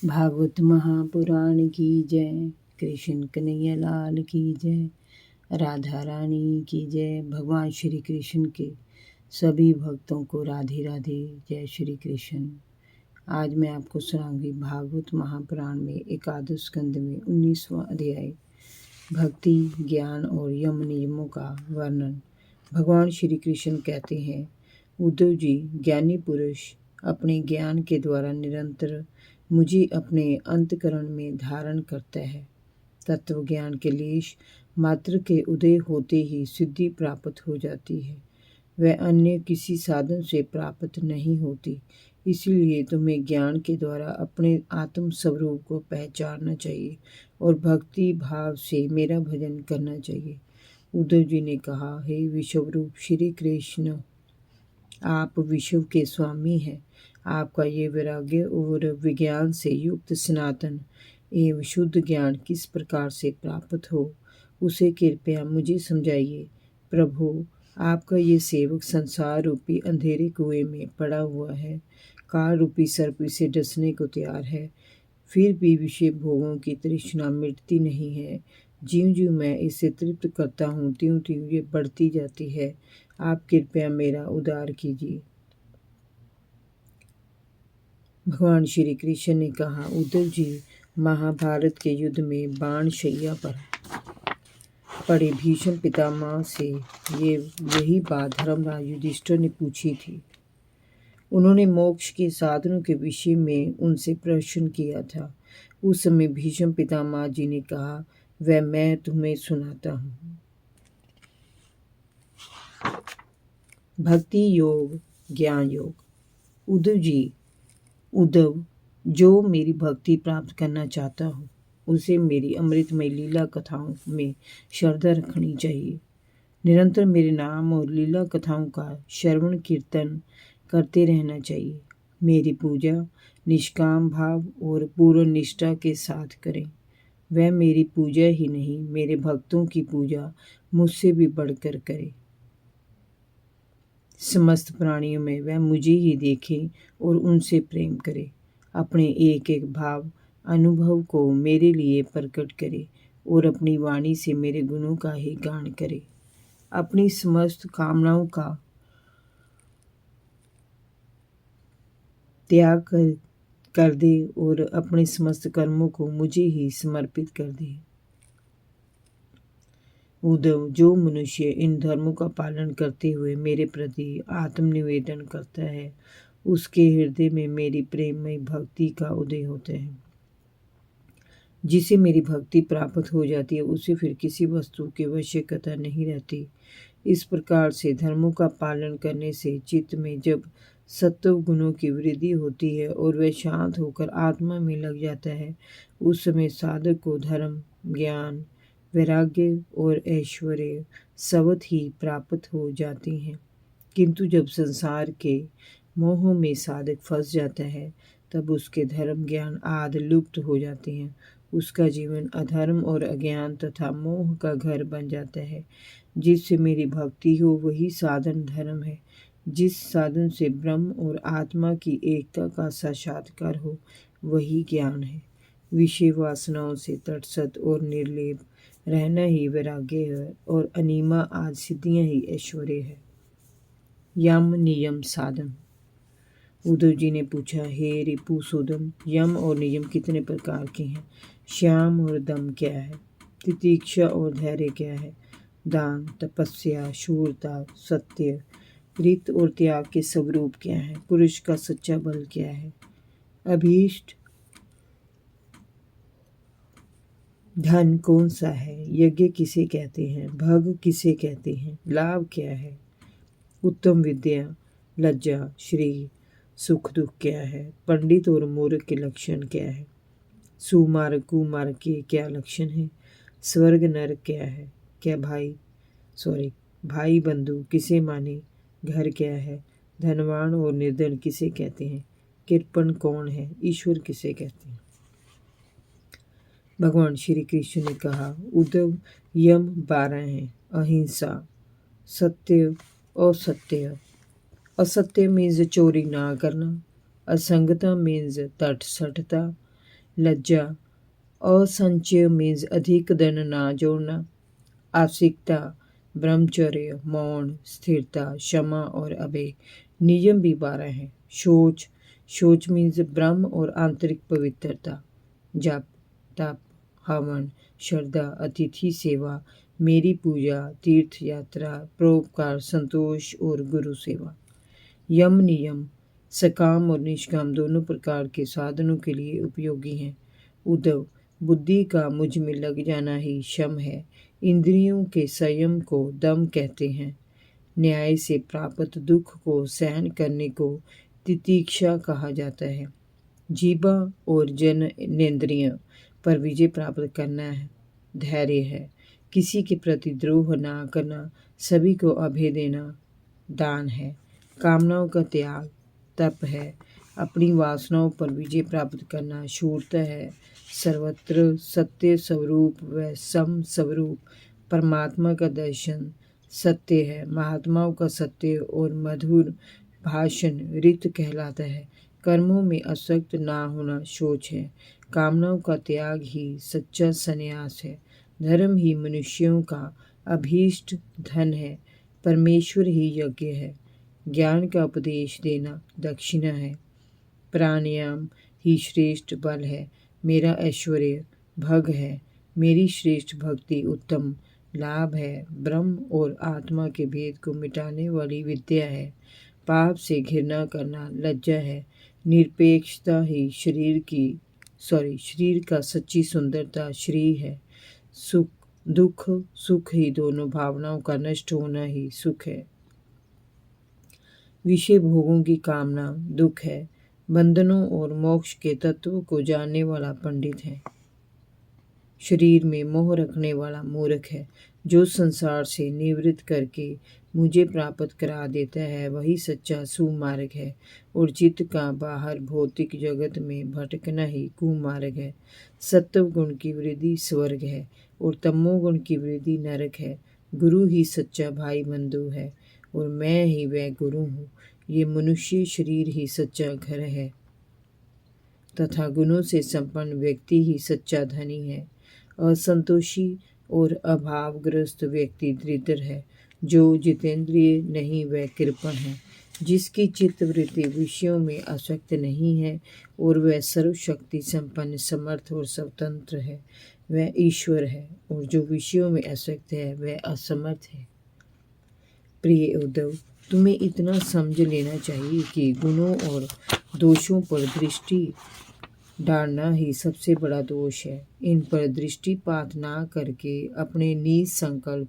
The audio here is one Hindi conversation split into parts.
भागवत महापुराण की जय। कृष्ण कन्हैया लाल की जय। राधा रानी की जय। भगवान श्री कृष्ण के सभी भक्तों को राधे राधे। जय श्री कृष्ण। आज मैं आपको सुनाऊंगी भागवत महापुराण में एकादश स्कंद में 19वां अध्याय भक्ति, ज्ञान और यम नियमों का वर्णन। भगवान श्री कृष्ण कहते हैं, उद्धव जी, ज्ञानी पुरुष अपने ज्ञान के द्वारा निरंतर मुझे अपने अंतःकरण में धारण करता है। तत्व ज्ञान के लेश मात्र के उदय होते ही सिद्धि प्राप्त हो जाती है। वह अन्य किसी साधन से प्राप्त नहीं होती। इसलिए तुम्हें ज्ञान के द्वारा अपने आत्म स्वरूप को पहचानना चाहिए और भक्ति भाव से मेरा भजन करना चाहिए। उद्धव जी ने कहा, हे विश्वरूप श्री कृष्ण, आप विश्व के स्वामी हैं। आपका ये वैराग्य और विज्ञान से युक्त सनातन एवं शुद्ध ज्ञान किस प्रकार से प्राप्त हो, उसे कृपया मुझे समझाइए। प्रभु, आपका ये सेवक संसार रूपी अंधेरे कुएं में पड़ा हुआ है। काल रूपी सर्प इसे डसने को तैयार है, फिर भी विषय भोगों की तृष्णा मिटती नहीं है। ज्यों ज्यों मैं इसे तृप्त करता हूँ, त्यों त्यों ये बढ़ती जाती है। आप कृपया मेरा उद्धार कीजिए। भगवान श्री कृष्ण ने कहा, उद्धव जी, महाभारत के युद्ध में बाण शैया पर पड़े भीष्म पितामह से यही बात धर्मराज युधिष्ठिर ने पूछी थी। उन्होंने मोक्ष के साधनों के विषय में उनसे प्रश्न किया था। उस समय भीष्म पितामह जी ने कहा, वह मैं तुम्हें सुनाता हूँ। भक्ति योग, ज्ञान योग। उद्धव जी, उद्धव, जो मेरी भक्ति प्राप्त करना चाहता हो, उसे मेरी अमृतमय लीला कथाओं में श्रद्धा रखनी चाहिए। निरंतर मेरे नाम और लीला कथाओं का श्रवण कीर्तन करते रहना चाहिए। मेरी पूजा निष्काम भाव और पूर्ण निष्ठा के साथ करें। वह मेरी पूजा ही नहीं, मेरे भक्तों की पूजा मुझसे भी बढ़कर करे। समस्त प्राणियों में वह मुझे ही देखे और उनसे प्रेम करे। अपने एक एक भाव अनुभव को मेरे लिए प्रकट करे और अपनी वाणी से मेरे गुणों का ही गान करे। अपनी समस्त कामनाओं का त्याग कर दे और अपने समस्त कर्मों को मुझे ही समर्पित कर दे। उद्धव, जो मनुष्य इन धर्मों का पालन करते हुए मेरे प्रति आत्मनिवेदन करता है, उसके हृदय में मेरी प्रेममय भक्ति का उदय होता है। जिसे मेरी भक्ति प्राप्त हो जाती है, उसे फिर किसी वस्तु की आवश्यकता नहीं रहती। इस प्रकार से धर्मों का पालन करने से चित्त में जब सत्व गुणों की वृद्धि होती है और वह शांत होकर आत्मा में लग जाता है, उस समय साधक को धर्म, ज्ञान, वैराग्य और ऐश्वर्य सबद ही प्राप्त हो जाती हैं। किंतु जब संसार के मोह में साधक फंस जाता है, तब उसके धर्म, ज्ञान आदि लुप्त हो जाते हैं। उसका जीवन अधर्म और अज्ञान तथा मोह का घर बन जाता है। जिससे मेरी भक्ति हो वही साधन धर्म है। जिस साधन से ब्रह्म और आत्मा की एकता का साक्षात्कार हो वही ज्ञान है। विषय वासनाओं से तटस्थ और निर्लेप रहना ही वैराग्य है और अनिमा आदि सिद्धियां ही ऐश्वर्य है। यम नियम साधन। उद्धव जी ने पूछा, हे रिपुसूदन, यम और नियम कितने प्रकार के हैं? श्याम और दम क्या है? तितीक्षा और धैर्य क्या है? दान, तपस्या, शूरता, सत्य, रित और त्याग के स्वरूप क्या है? पुरुष का सच्चा बल क्या है? अभीष्ट धन कौन सा है? यज्ञ किसे कहते हैं? भग किसे कहते हैं? लाभ क्या है? उत्तम विद्या, लज्जा, श्री, सुख दुख क्या है? पंडित और मूर्ख के लक्षण क्या है? सुमार्ग कुमार्ग के क्या लक्षण है? स्वर्ग नरक क्या है? क्या भाई बंधु किसे माने? घर क्या है? धनवान और निर्धन किसे कहते हैं? कृपण कौन है? ईश्वर किसे कहते हैं? भगवान श्री कृष्ण ने कहा, उद्धव, यम 12 हैं। अहिंसा, सत्य, असत्य। असत्य मीन्स चोरी ना करना। असंगता मीन्स तटस्थता। लज्जा, असंचय मीन्स अधिक धन ना जोड़ना, आस्तिकता, ब्रह्मचर्य, मौन, स्थिरता, क्षमा और अभय। नियम भी 12 हैं। शौच, शौच मीन्स ब्रह्म और आंतरिक पवित्रता। जप, तप, हवन, श्रद्धा, अतिथि सेवा, मेरी पूजा, तीर्थ यात्रा, परोपकार, संतोष और गुरु सेवा। यम नियम सकाम और निष्काम दोनों प्रकार के साधनों के लिए उपयोगी हैं। उद्धव, बुद्धि का मुझ में लग जाना ही शम है। इंद्रियों के संयम को दम कहते हैं। न्याय से प्राप्त दुख को सहन करने को तितीक्षा कहा जाता है। जीवा और जनेंद्रिय पर विजय प्राप्त करना है धैर्य है। किसी के प्रति द्रोह ना करना, सभी को अभय देना दान है। कामनाओं का त्याग तप है। अपनी वासनाओं पर विजय प्राप्त करना शूरता है। सर्वत्र सत्य स्वरूप व सम स्वरूप परमात्मा का दर्शन सत्य है। महात्माओं का सत्य और मधुर भाषण ऋत कहलाता है। कर्मों में आसक्त ना होना शौच है। कामनाओं का त्याग ही सच्चा संन्यास है। धर्म ही मनुष्यों का अभीष्ट धन है। परमेश्वर ही यज्ञ है। ज्ञान का उपदेश देना दक्षिणा है। प्राणायाम ही श्रेष्ठ बल है। मेरा ऐश्वर्य भग है। मेरी श्रेष्ठ भक्ति उत्तम लाभ है। ब्रह्म और आत्मा के भेद को मिटाने वाली विद्या है। पाप से घृणा करना लज्जा है। निरपेक्षता ही शरीर का सच्ची सुंदरता श्री है। सुख दुख सुख ही दोनों भावनाओं का नष्ट होना ही सुख है। विषय भोगों की कामना दुख है। बंधनों और मोक्ष के तत्व को जानने वाला पंडित है। शरीर में मोह रखने वाला मूर्ख है। जो संसार से निवृत्त करके मुझे प्राप्त करा देता है वही सच्चा सुमार्ग है। और चित्त का बाहर भौतिक जगत में भटकना ही कुमार्ग है। सत्व गुण की वृद्धि स्वर्ग है और तमोगुण की वृद्धि नरक है। गुरु ही सच्चा भाई बंधु है और मैं ही वह गुरु हूँ। ये मनुष्य शरीर ही सच्चा घर है तथा गुणों से संपन्न व्यक्ति ही सच्चा धनी है। असंतोषी और अभावग्रस्त व्यक्ति दरिद्र है। जो जितेंद्रिय नहीं वह कृपण है। जिसकी चित्तवृत्ति विषयों में आसक्त नहीं है और वह सर्वशक्ति संपन्न समर्थ और स्वतंत्र है वह ईश्वर है। और जो विषयों में आसक्त है वह असमर्थ है। प्रिय उद्धव, तुम्हें इतना समझ लेना चाहिए कि गुणों और दोषों पर दृष्टि डालना ही सबसे बड़ा दोष है। इन पर दृष्टिपात ना करके अपने नीच संकल्प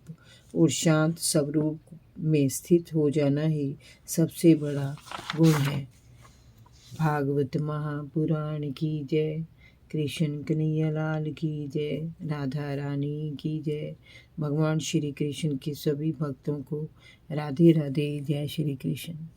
और शांत स्वरूप में स्थित हो जाना ही सबसे बड़ा गुण है। भागवत महापुराण की जय। कृष्ण कन्हैया लाल की जय। राधा रानी की जय। भगवान श्री कृष्ण के सभी भक्तों को राधे राधे। जय श्री कृष्ण।